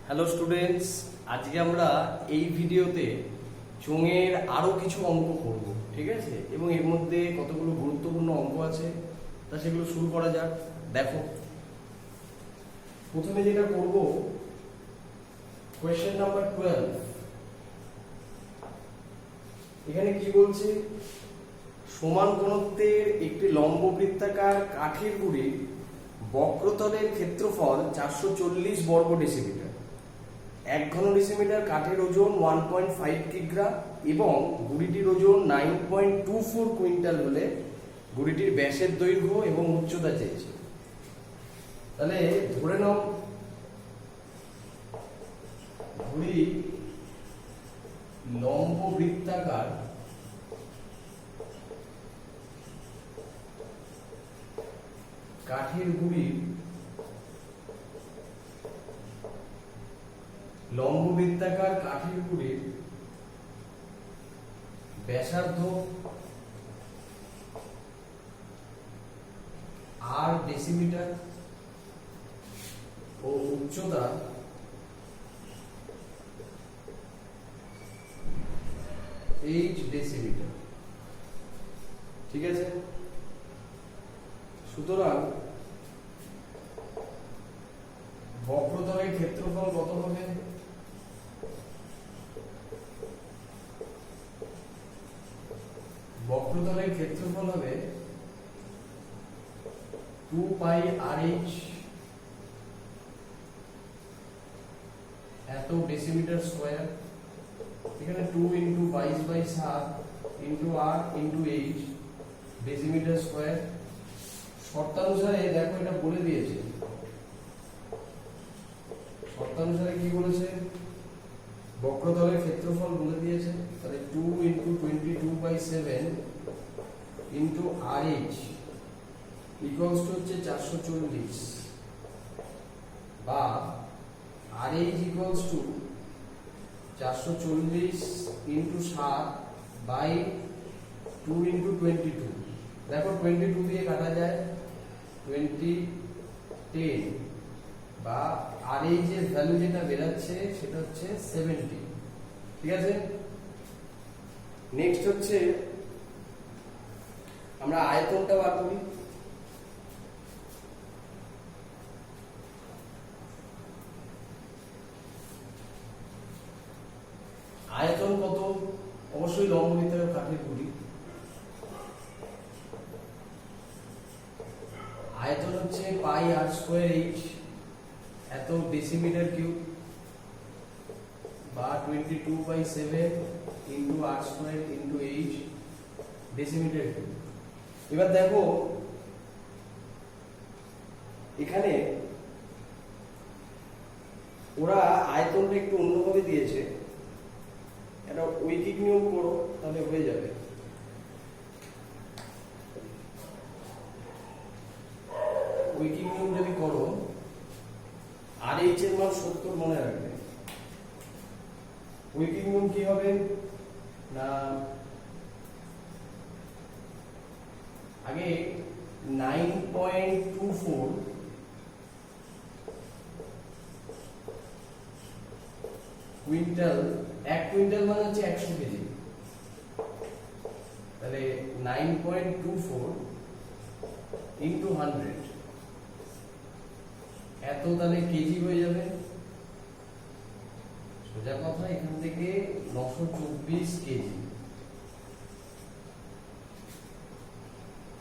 Hello students, আজকে আমরা এই ভিডিওতে চোঙের আরো কিছু অঙ্ক করব, ঠিক আছে? এবং এর মধ্যে কতগুলো গুরুত্বপূর্ণ অঙ্ক আছে, তা সেগুলো শুরু করা যাক। দেখো, প্রথমে যেটা করব, কোয়েশ্চেন নাম্বার 12। এখানে কি বলছে? সমান ঘনত্বের একটি লম্ব বৃত্তাকার কাঠের গুঁড়ির বক্রতলের ক্ষেত্রফল 440 বর্গ ডেসিমিটার। 1 ঘন ডেসিমিটার কাঠের ওজন 1.5 কিগ্রা এবং গুঁড়িটির ওজন 9.24 কুইন্টাল হলে গুঁড়িটির ব্যাসের দৈর্ঘ্য এবং উচ্চতা চেয়েছে। তাহলে ধরে নাও গুঁড়ি লম্ব বৃত্তাকার কাঠের গুঁড়ির ব্যাসার্ধ আর ডেসিমিটার ও উচ্চতা এইচ ডেসিমিটার, ঠিক আছে? সুতরাং বক্রতলের ক্ষেত্রফল কত হবে? বক্রতলের ক্ষেত্রফল হবে 2 পাই RH এত ডেসিমিটার স্কয়ার। এখানে 2 into 22/7 into R into H decimetre square. শর্তানুসারে দেখো এটা বলে দিয়েছে, শর্তানুসারে কি বলেছে? বক্রতলের ক্ষেত্রফল বলে দিয়েছে। তাহলে 2 into 22/7 into RH equals to হচ্ছে 440 বা RH equals to 440 into 7 by 2 into 22। দেখো 22 দিয়ে কাটা যায় 10 বা RH এর ভ্যালু যেটা বেরাচ্ছে সেটা হচ্ছে 70, ঠিক আছে? নেক্সট হচ্ছে আমরা আয়তনটা বার করি। আয়তন কত? অবশ্যই লম্ব বৃত্তাকার কাঠের গুঁড়ি। আয়তন হচ্ছে পাই আর স্কয়ার এইচ এত ডেসিমিটার কিউব বা 22/7 ইন্টু আর square into H decimetre cube. এবার দেখো এখানে ওরা আয়তনটা একটু অন্যভাবে দিয়েছে, এটা ঐকিক নিয়ম করো তাহলে হয়ে যাবে। ঐকিক নিয়ম যদি করো আর এইচ এর মান 70 মনে রাখবে। ঐকিক নিয়ম কি হবে না, আগে 9.24 কুইন্টাল, 1 কুইন্টাল মানে হচ্ছে 100 কেজি। তাহলে 9.24 ইন্টু 100 এত, তাহলে কেজি হয়ে যাবে। সোজা কথা এখান থেকে 924 কেজি।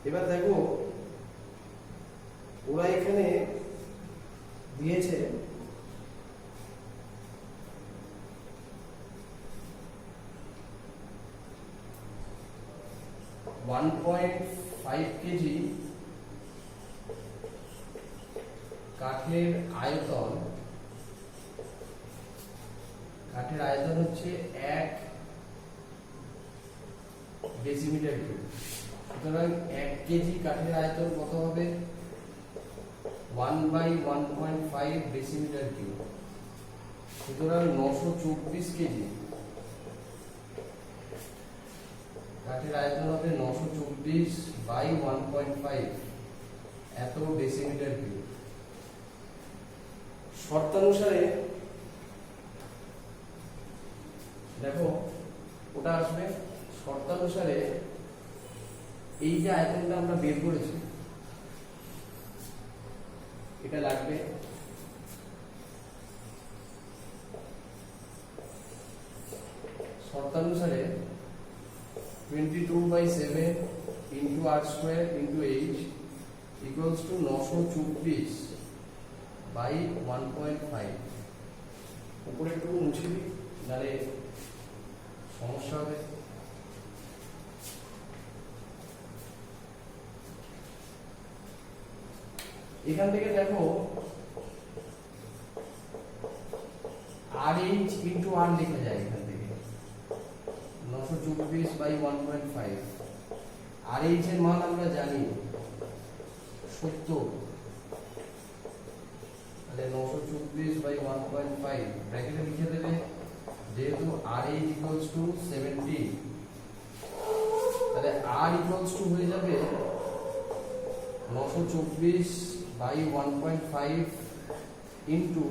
এবার দেখো ওরা এখানে দিয়েছে 1.5 কেজি কাঠের আয়তন। কাঠের আয়তন হচ্ছে 1 ডেসিমিটার কিউব। সুতরাং 1 কেজি কাঠের আয়তন কত হবে? 1/1.5 ডেসিমিটার কিউব। সুতরাং 924 কেজি কাঠের আয়তন হবে 924/1.5 এত ডেসিমিটার কিউব। শর্তানুসারে দেখো ওটা আসবে শর্তানুসারে এই যে আয়তনটা আমরা বের করেছি এটা লাগবে শর্তানুসারে 22/7 into r square into h equals to 924 by 1.5। উপরে একটু মুছে দিই নাহলে সমস্যা হবে। এখান থেকে দেখো RH into r লেখা যায় এখান থেকে 924/1.5। RH এর মান আমরা জানি 70, তাহলে 924/1.5 ব্র্যাকেটে লিখে দেবে, যেহেতু RH equals to 70 তাহলে r equals to হয়ে যাবে 924/1.5 into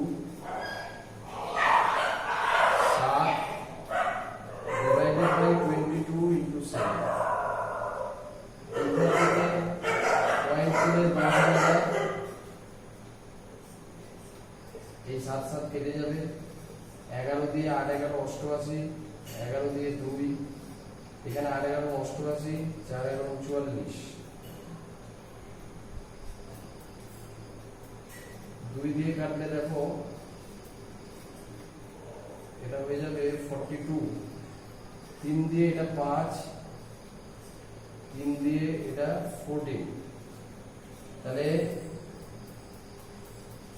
7 divided by 22 into 7। Point তুলে এই 7 7 কেটে যাবে, 11 দিয়ে 8 11 88, 11 দিয়ে 2, এখানে 8 11 88, 4 11 44, 2 দিয়ে কাটলে দেখো এটা হয়ে যাবে 42, 3 দিয়ে এটা 5, 3 দিয়ে এটা 14, তাহলে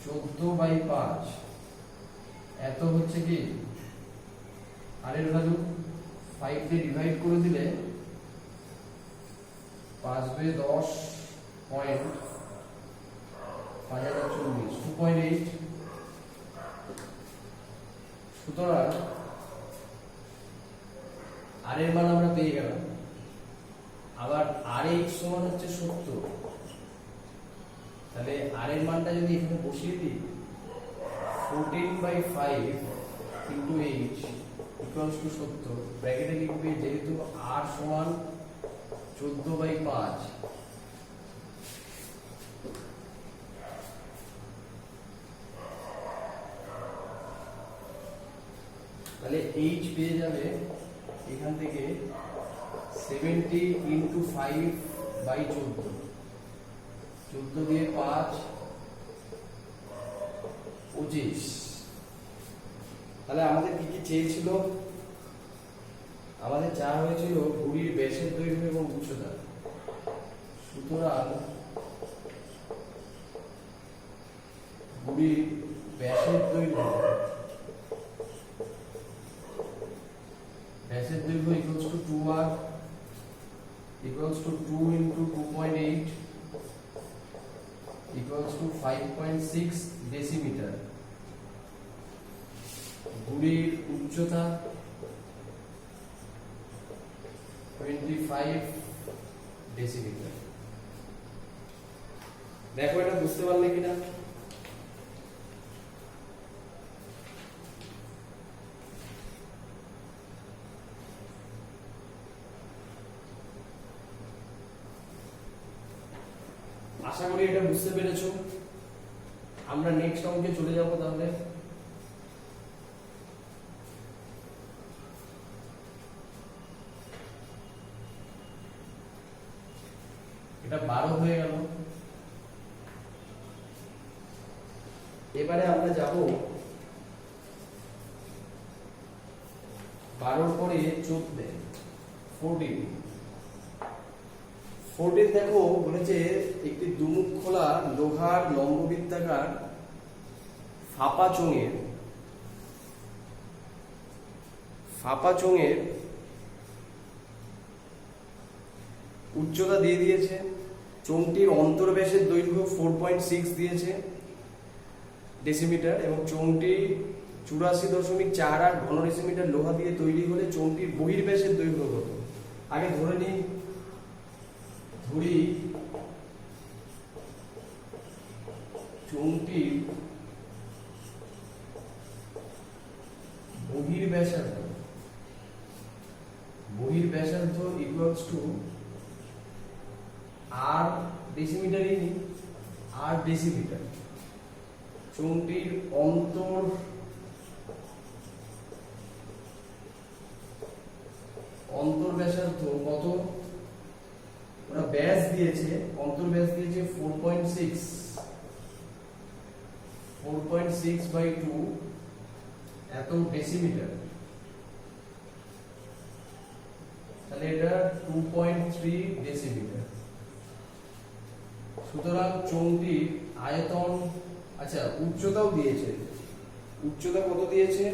14/5 এত হচ্ছে কি আর এর ভ্যালু 5 দিয়ে ডিভাইড করে দিলে 5/10.5040, 2.8। সুতরাং আর এর মান আমরা পেয়ে গেলাম। আবার RH সমান হচ্ছে 70, তাহলে আর এর মানটা যদি এখানে বসিয়ে দিই 14/5 into h equals to 70, ব্র্যাকেটে লিখবে যেহেতু r সমান 14/5 তাহলে h পেয়ে যাবে এখান থেকে 70 into 5/14, 14 দিয়ে 5 25। তাহলে আমাদের কি কি চেয়েছিল? আমাদের চাওয়া হয়েছিল ঘুড়ির ব্যাসের দৈর্ঘ্য এবং উচ্চতা। সুতরাং ঘুড়ির ব্যাসের দৈর্ঘ্য equals to 2r equals to 2 into 2.8 equals to 5.6 decimeter। ঘুড়ির উচ্চতা 25 decimeter। দেখো এটা বুঝতে পারলে কিনা? আশা করি এটা বুঝতে পেরেছো। আমরা নেক্সট অঙ্কে চলে যাব। তাহলে এটা 12 হয়ে গেল। এবারে আমরা যাব 12 পরে 14। দেখো বলেছে একটি দুমুখ খোলা লোহার লম্ববৃত্তাকার ফাঁপা চোঙের উচ্চতা দিয়ে দিয়েছে, চোঙটির অন্তর্ব্যাসের দৈর্ঘ্য 4.6 দিয়েছে ডেসিমিটার, এবং চোঙটি 84.48 ঘন ডেসিমিটার লোহা দিয়ে তৈরি হলে চোঙটির বহির্ব্যাসের দৈর্ঘ্য কত? আগে ধরে নিই চোঙটির বহির্ব্যাসার্ধ গভীর ব্যাসার্ধ ইকুয়ালস টু আর ডেসিমিটারই নিই, আর ডেসিমিটার। চোঙটির অন্তর ব্যাসার্ধ কত? ওরা ব্যাস দিয়েছে, অন্তর ব্যাস দিয়েছে 4.6/2 এত ডেসিমিটার, তাহলে এটা 2.3 ডেসিমিটার। সুতরাং চোঙটির আয়তন, আচ্ছা উচ্চতাও দিয়েছে, উচ্চতা কত দিয়েছে?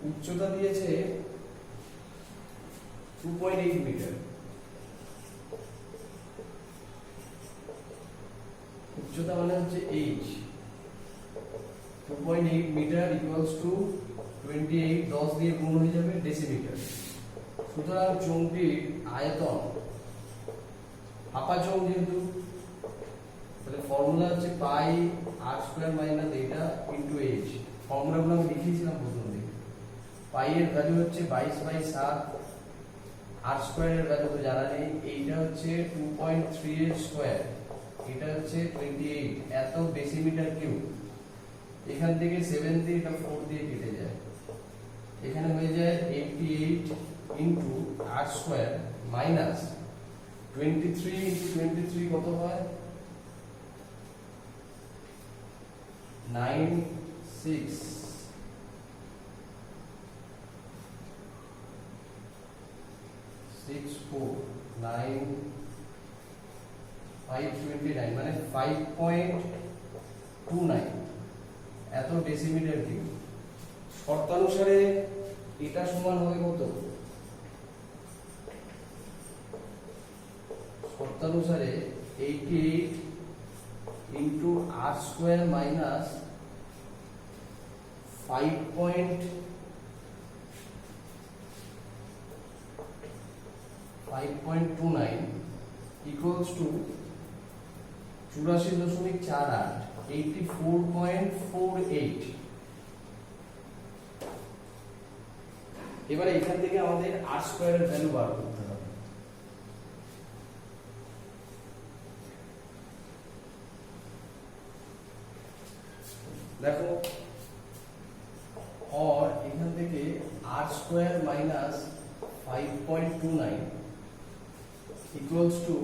উচ্চতা দিয়েছে 2.8 মিটার। উচ্চতা মানে হচ্ছে h, 2.8 মিটার ইকুয়ালস টু 28, 10 দিয়ে গুণ হয়ে যাবে ডেসিমিটার। সুতরাং চোঙটির আয়তন, ফাঁপা চোঙ যেহেতু, তাহলে ফর্মুলা হচ্ছে পাই আর স্কয়ার মাইনাস এটা ইন্টু এইচ। ফর্মুলাগুলো আমি লিখিয়েছিলাম প্রথম দিকে। পাই এর ভ্যালু হচ্ছে 22/7, আর স্কয়ারের ভ্যালু তো জানা নেই, এইটা হচ্ছে 2.3 এর স্কয়ার, এটা হচ্ছে 28 এত ডেসিমিটার কিউব। এখান থেকে 7 দিয়ে এটা 4 দিয়ে কেটে যায়, এখানে হয়ে যায় 88 ইন্টু আর স্কয়ার মাইনাস 23 ইন্টু 23 কত হয়? 96 529 মানে 5.29 এত ডেসিমিটার কিউব। শর্তানুসারে এটা সমান হবে কত? শর্তানুসারে 88 into R square minus 5.29 equals to 84.48, 84.48। এবারে এখান থেকে আমাদের আর স্কয়ারের ভ্যালু বার করতে হবে। দেখো, और এখান থেকে আর square minus 5.29 equals to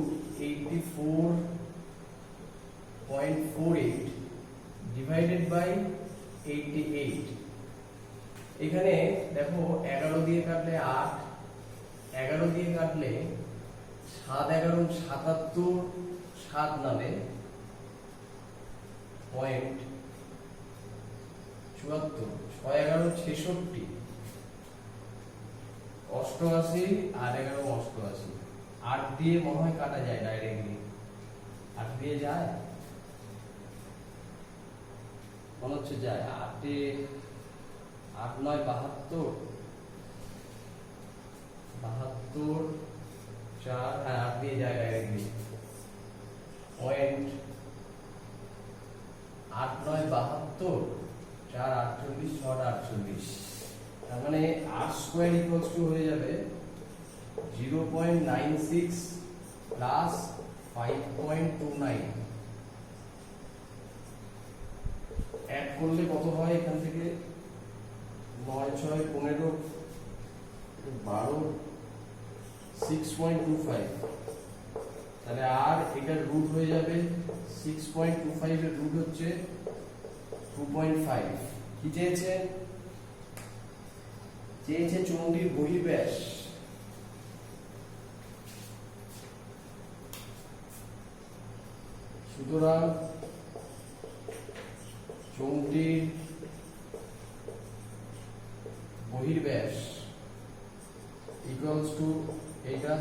84.48 divided by 88। এখানে দেখো 11 দিয়ে কাটলে 8, 11 দিয়ে কাটলে 7 11 77, 7 নামে পয়েন্ট 74, 6 11 66, 88 আর 11 88। 8 দিয়ে মনে হয় কাটা যায় ডাইরেক্টলি, 8 দিয়ে যায় মনে হচ্ছে যায়। 8 8 9 72, 72 4, হ্যাঁ 8 দিয়ে যায় ডাইরেক্টলি। পয়েন্ট 8 9 72, 4 48, 6 48। তার মানে আর স্কয়ার ইকুয়ালস টু হয়ে যাবে 0.96 প্লাস 5.29। অ্যাড করলে কত হয়? এখান থেকে 9 6 15 12 6.25, তাহলে আর এটার রুট হয়ে যাবে 6.25 এর রুট হচ্ছে 2.5। কি চেয়েছে? চেয়েছে চোঙটির বহির্ব্যাস। সুতরাং চোঙটির বহির্ব্যাস ইকুয়ালস টু এটা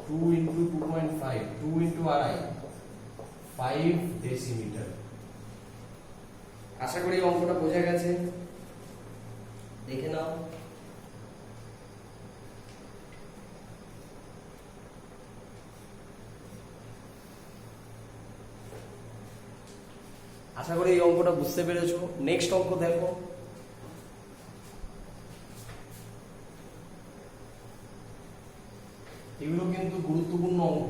2 ইন্টু 2.5, 2 ইন্টু আড়াই, 5 ডেসিমিটার। আশা করি অঙ্কটা বোঝা গেছে, দেখে নাও। আশা করি এই অঙ্কটা বুঝতে পেরেছো। নেক্সট অঙ্ক দেখো। এগুলো কিন্তু গুরুত্বপূর্ণ অঙ্ক।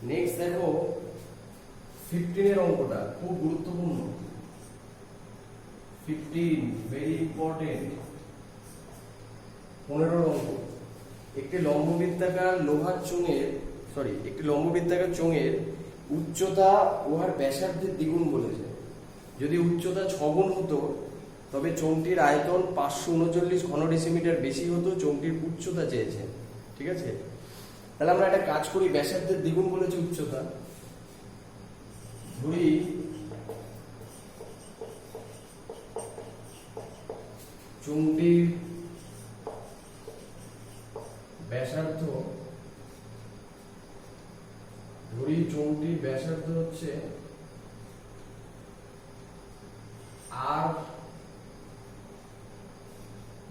নেক্সট দেখো 15 এর অঙ্কটা খুব গুরুত্বপূর্ণ। 15 ভেরি ইম্পর্টেন্ট। 15 অঙ্ক। একটি লম্ববৃত্তাকার চোঙের উচ্চতা উহার ব্যাসার্ধের দ্বিগুণ বলেছে। যদি উচ্চতা 6 গুণ হতো তবে চোঙটির আয়তন 539 ঘন ডেসিমিটার বেশি হতো। চোঙটির উচ্চতা চেয়েছে, ঠিক আছে? তাহলে আমরা একটা কাজ করি, ব্যাসার্ধের দ্বিগুণ বলেছে উচ্চতা, ধরি চোঙটির ব্যাসার্ধ হচ্ছে আর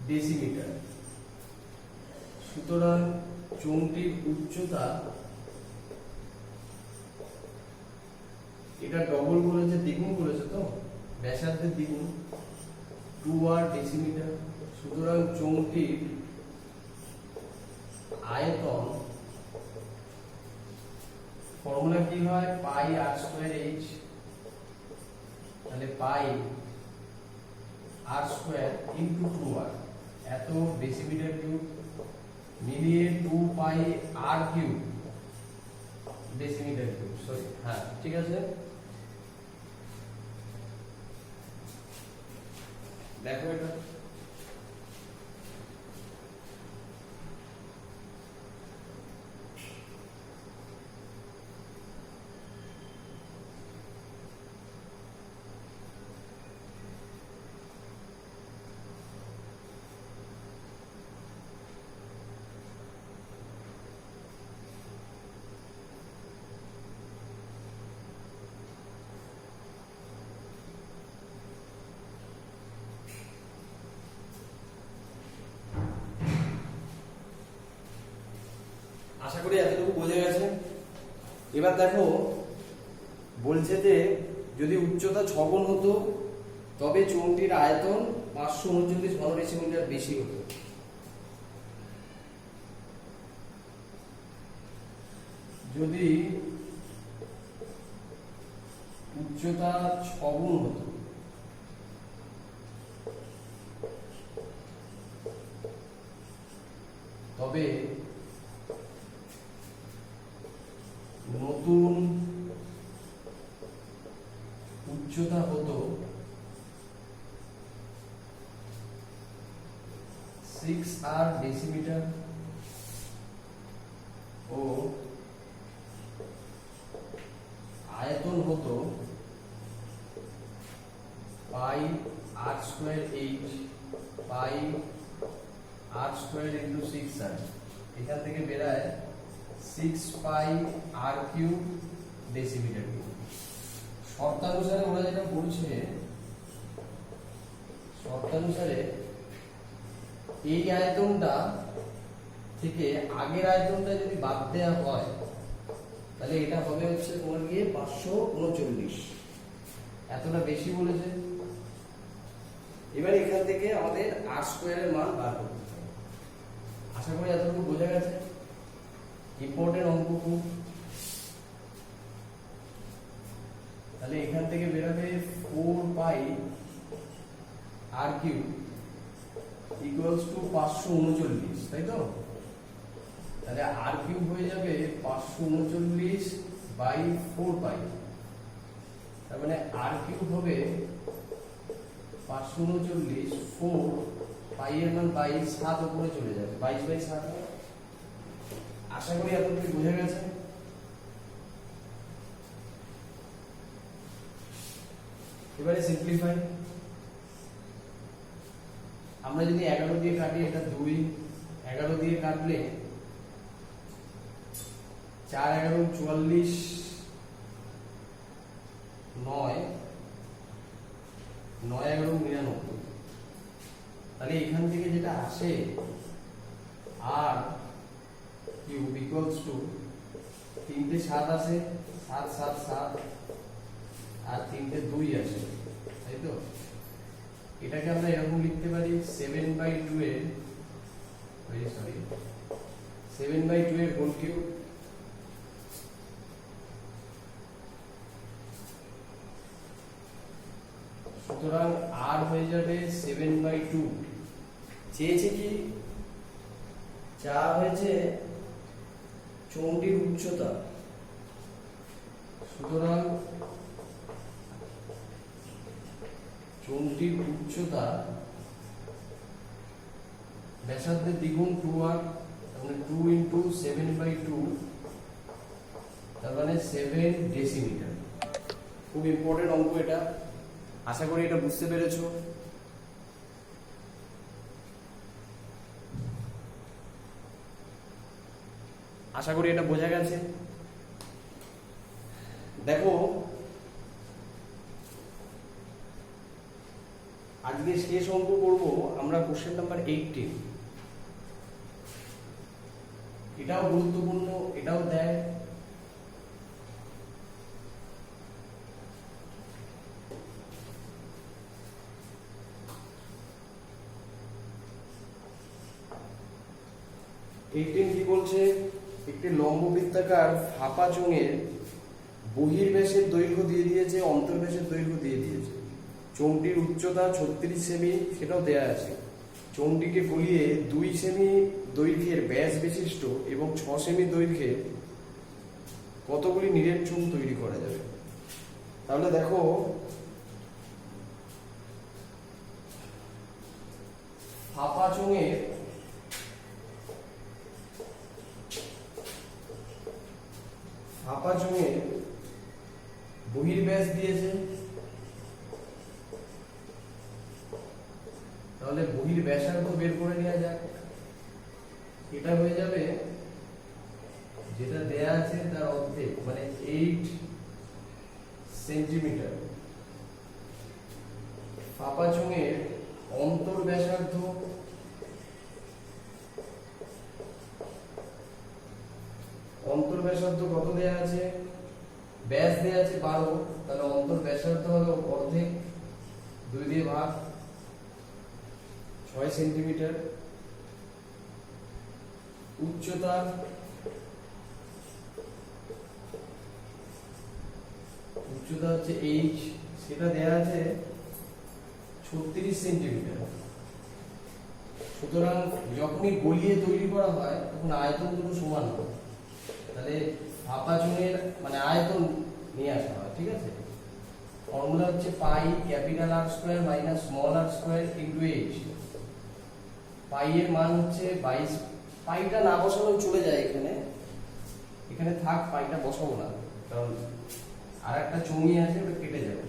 ডেসিমিটার। সুতরাং চোঙটির উচ্চতা, এটা ডবল বলেছে, দ্বিগুণ বলেছে, তো ব্যাসার্ধের দ্বিগুণ 2r ডেসিমিটার। সুতরাং চোঙটির আয়তন, ফর্মুলা কি হয়, পাই আর স্কয়ার এইচ। তাহলে পাই আর স্কয়ার ইনটু 2r, এত ডেসিমিটার কিউব মিলিয়ে 2 পাই আর কিউব ডেসিমিটার কিউব, সরি, হ্যাঁ ঠিক আছে। দেখো এটা আশা করি এতটুকু বোঝা গেছে। এবার দেখো বলছে যে যদি উচ্চতা 6 গুণ হতো তবে চোঙটির আয়তন 539 ঘন ডেসিমিটার বেশি হতো। যদি উচ্চতা 6 গুণ হতো তবে নতুন উচ্চতা হতো 6r ডেসিমিটার ও আয়তন হতো পাই আর স্কয়ার এইচ, পাই আর স্কয়ার ইনটু 6r। এখান থেকে বেরায় 6 পাই আর কিউব ডেসিমিটার কিউব। শর্তানুসারে ওরা যেটা বলছে, শর্তানুসারে এই আয়তনটা থেকে আগের আয়তনটা যদি বাদ দেওয়া হয় তাহলে এটা হবে হচ্ছে তোমার গিয়ে 539, এতটা বেশি বলেছে। এবার এখান থেকে আমাদের আর স্কয়ারের মান বার করতে হবে। আশা করি এতটুকু বোঝা গেছে। ইম্পর্টেন্ট অঙ্ক খুব। তাহলে এখান থেকে বেরোবে 4 পাই আর কিউব ইকুয়ালস টু 539, তাই তো? তাহলে আর কিউব হয়ে যাবে 539 বাই 4 পাই। তার মানে আর কিউব হবে 539, 4 পাই এর মান 22, 7 উপরে চলে যাবে, 22 বাই 7। আশা করি আপনাদের বোঝা গেছে। এবারে সিম্পলিফাই। আমরা যদি 11 দিয়ে কাটি, এটা 2, 11 দিয়ে কাটলে 4 11 44, 9 9 11 99। তাহলে এখান থেকে যেটা আসে আর কিউব ইকুয়ালস টু 3টে 7 আসে, 7 7 7 আর 3টে 2 আসে, তাই তো? এটাকে আমরা এরকম লিখতে পারি 7/12 7/2 এর হোল কিউব, সুতরাং আর হয়ে যাবে 7/2। চেয়েছে কি, যা হয়েছে চৌম্বীর উচ্চতা, সুতরাং চৌম্বীর উচ্চতা ব্যাসার্ধের দ্বিগুণ 2r, মানে 2 × 7/2, তার মানে 7 ডেসিমিটার। খুব ইম্পর্টেন্ট অঙ্ক এটা, আশা করি এটা বুঝতে পেরেছো। আশা করি এটা বোঝা গেছে। দেখো আজকে শেষ অঙ্ক করব আমরা কোশ্চেন নাম্বার 18। এটাও গুরুত্বপূর্ণ, এটাও দেয়। কি বলছে, একটি লম্ববৃত্তাকার ফাঁপা চোঙের বহির্ব্যাসের দৈর্ঘ্য দিয়ে দিয়েছে, অন্তর্ব্যাসের দৈর্ঘ্য দিয়ে দিয়েছে। চোঙটির উচ্চতা 36 সেমি, সেটাও দেয়া আছে। চোঙটিকে গলিয়ে 2 সেমি দৈর্ঘ্যের ব্যাস বিশিষ্ট এবং 6 সেমি দৈর্ঘ্যের কতগুলি নিরেট চোঙ তৈরি করা যাবে। তাহলে দেখো ফাঁপা চোঙের বহির্ব্যাস দিয়েছে, তাহলে বহির্ব্যাসার্ধ বের করে নেওয়া যাক। এটা হয়ে যাবে যেটা দেয়া আছে তার অর্ধেক, মানে 8 সেন্টিমিটার। ফাঁপা চোঙের অন্তর্ব্যাসার্ধ কত দেয়া আছে, ব্যাস দেয়া আছে 12, তাহলে অন্তর্ব্যাসার্ধ হলো অর্ধেক, 2 দিয়ে ভাগ, 6 সেন্টিমিটার। উচ্চতা হচ্ছে h, সেটা দেয়া আছে 36 সেন্টিমিটার। সুতরাং যখনই গলিয়ে তৈরি করা হয় তখন আয়তন দুটো সমান হয়, তাহলে ফাঁপা চোঙের মানে আয়তন নিয়ে আসা হয়। ঠিক আছে, ফর্মুলা হচ্ছে পাই capital R square minus small r square into h। পাই এর মান হচ্ছে 22। পাইটা না বসানো চলে যায়, এখানে থাক, পাইটা বসাবো না, কারণ আর একটা চোঙই আছে, ওটা কেটে যাবে।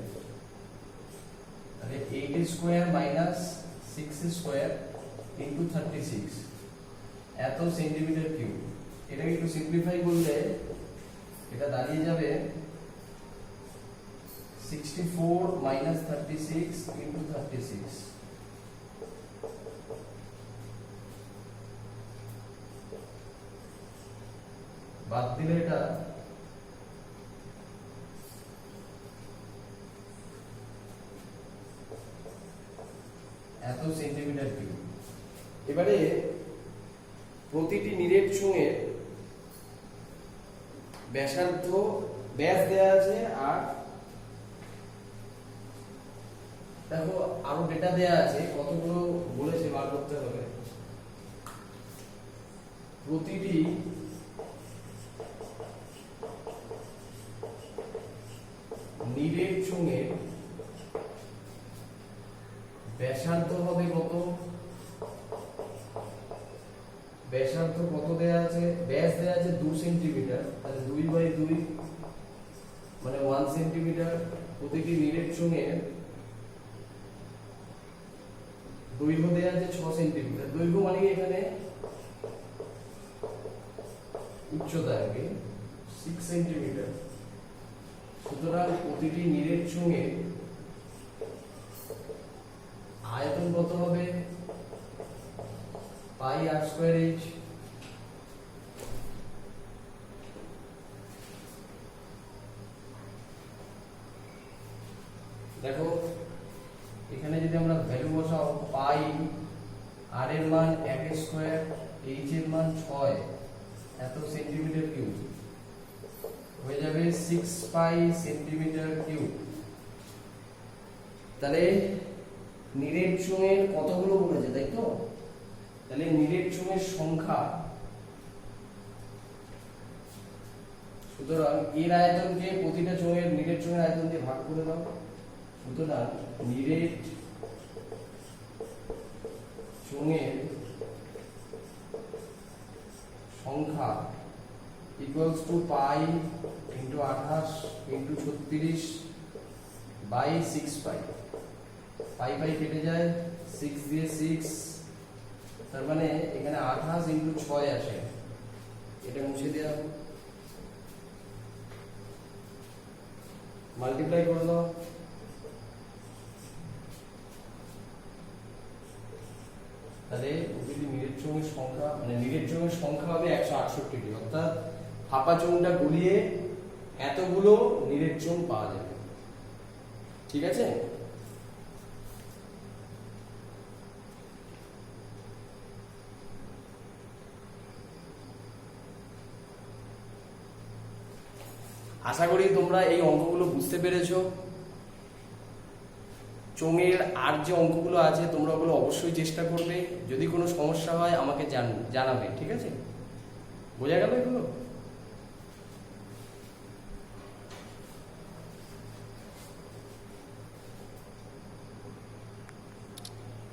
তাহলে 8 স্কয়ার মাইনাস 6 স্কয়ার ইনটু 36 এত সেন্টিমিটার কিউব। এটাকে একটু সিম্পলিফাই করলে এটা দাঁড়িয়ে যাবে 64 মাইনাস 36 ইনটু 36। বাদ দিলে এটা এত সেন্টিমিটার কিউব। এবারে প্রতিটি নিরেট চোঙের ব্যাসার্ধ, ব্যাস দেয়া আছে, আর দেখো আরো ডেটা দেয়া আছে, কতগুলো বলেছে বার করতে হবে। প্রতিটি নিরেট চোঙের ব্যাসার্ধ হবে কত, ব্যাসার্ধ কত দেয়া আছে, ব্যাস দেয়া আছে 2 সেন্টিমিটার, তাহলে 2/2 মানে 1 সেন্টিমিটার। প্রতিটি নিরেট চোঙের দৈর্ঘ্য দেয়া আছে 6 সেন্টিমিটার। দৈর্ঘ্য মানে এখানে উচ্চতা আর কি 6 সেন্টিমিটার। সুতরাং প্রতিটি নিরেট চোঙের আয়তন কত হবে, পাই r স্কয়ার h। দেখো এখানে যদি আমরা ভ্যালু বসাও, পাই r এর মান 1 স্কয়ার এইচ এর মান 6 এত সেন্টিমিটার কিউব হয়ে যাবে 6 পাই সেন্টিমিটার কিউব। তাহলে নিরেট চোঙের কতগুলো বলেছে, তাই তো? তাহলে নিরেট চোঙের সংখ্যা, সুতরাং এর আয়তনকে প্রতিটা চোঙের নিরেট চোঙের আয়তন দিয়ে ভাগ করে দাও। সুতরাং নিরেট চোঙের সংখ্যা equals to pi into 28 into 36 by 6 pi. Pi pi কেটে যায়, 6 দিয়ে 6, তার মানে এখানে 28 ইন্টু 6 আসে, এটা মুছে দেওয়া, মাল্টিপ্লাই করে দাও। তাহলে যদি নিরেট চোঙের সংখ্যা, মানে নিরেট চোঙের সংখ্যা হবে 168টি, অর্থাৎ ফাঁপা চোঙটা গুলিয়ে এতগুলো নিরেট চোঙ পাওয়া যাবে। ঠিক আছে? আশা করি তোমরা এই অঙ্কগুলো বুঝতে পেরেছো। চোঙের আর যে অঙ্কগুলো আছে তোমরা ওগুলো অবশ্যই চেষ্টা করবে। যদি কোনো সমস্যা হয় আমাকে জানাবে, ঠিক আছে? বোঝা গেল এগুলো?